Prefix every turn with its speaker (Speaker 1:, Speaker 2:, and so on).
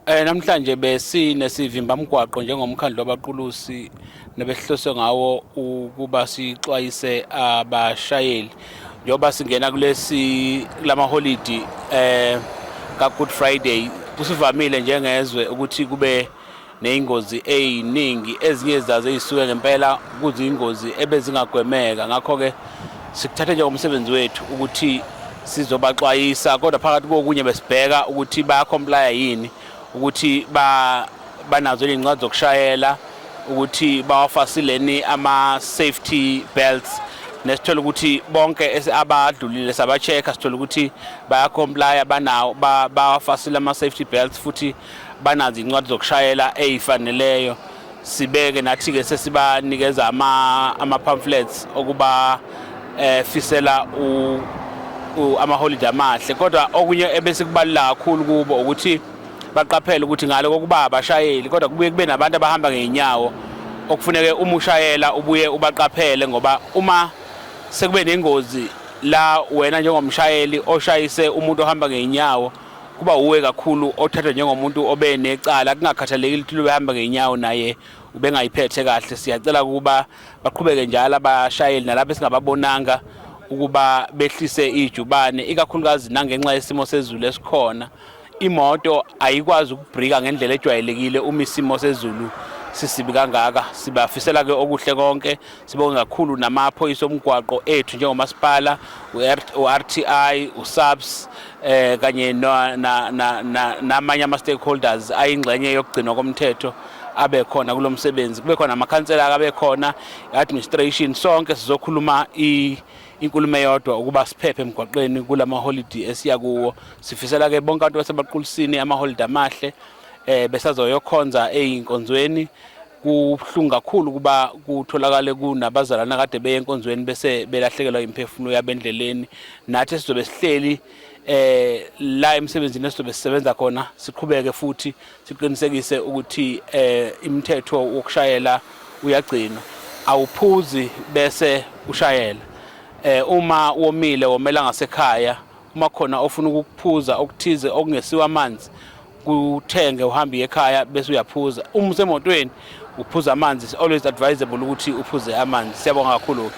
Speaker 1: Namhlanje besinesivimba mgwaqo njengomkhandlu wabaqulusi nebehloswe ngawo ukuba sixwayise abashayeli njengoba singena kulama holiday ka Good Friday. Kusivamile njengezwe ukuthi kube neingozi eziningi, ezinye zazo ezisuke ngempela kuzingozi ebezingagwemeka. Ngakho ke sikuthatha nje umsebenzi wethu ukuthi sizobaxwayisa, kodwa phakathi kokunye besibheka ukuthi baya-comply yini, ukuthi banazo izincwadi zokushayela, ukuthi bawafasileni ama-safety belts, nesithola ukuthi bonke abadlulile saba-check-a, sithola ukuthi baya-comply, bawafasile ama-safety belts futhi banazo izincwadi zokushayela ezifaneleyo. Sibeke nathi-ke sesibanikeza ama-pamphlets okuba fisela ama-holiday amahle. Kodwa okunye ebese kubalula kakhulu kubo ukuthi baqaphele ukuthi ngale kokuba abashayeli kodwa kubuye kube nabantu abahamba ngeenyawo, okufuneke uma ushayela ubuye ubaqaphele, ngoba uma sekube nengozi la wena njengomshayeli oshayise umuntu ohamba ngeenyawo, kuba uwe kakhulu othathwa njengomuntu obe necala, kungakhathalekile ukuthi ubehamba ngeenyawo naye ubengayiphethe kahle. Siyacela ukuba baqhubeke njalo abashayeli nalapho singababonanga ukuba behlise ijubane, ikakhulukazi nangenxa yesimo sezulu esikhona. Imoto ayikwazi ukubhrika ngendlela ejwayelekile uma isimo sezulu sisibi kangaka. Sibafisela ke okuhle konke, sibonge kakhulu namaphoyisa omgwaqo ethu njengomasipala, u-RTI, uSAPS kanye namanye ama-stakeholders ayingxenye yokugcinwa komthetho abe khona kulo msebenzi. Kube khona amakhansela abe khona, i-administration, sonke sizokhuluma inkulumo eyodwa ukuba siphephe emgwaqeni kulama holiday esiya kuwo. Sifisela ke bonke abantu basebaqulisini ama-holiday amahle, besazoyokhonza ey'nkonzweni. Kubuhlungu kakhulu kuba kutholakale kunabazalwana kade beye enkonzweni bese belahlekelwa imphefumulo yabo endleleni. Nathi sizobe sihleli la emsebenzini esizobe sisebenza khona, siqhubeke futhi siqinisekise ukuthi imithetho wokushayela uyagcinwa. Awuphuzi bese ushayela. Uma womile womela ngasekhaya, uma khona ofuna ukuphuza okuthize okungesiwa amanzi, kuthenge uhambe ekhaya bese uyaphuza. Uma usemotweni uphuza amanzi, it's always advisable ukuthi uphuze amanzi. Siyabonga kakhulu.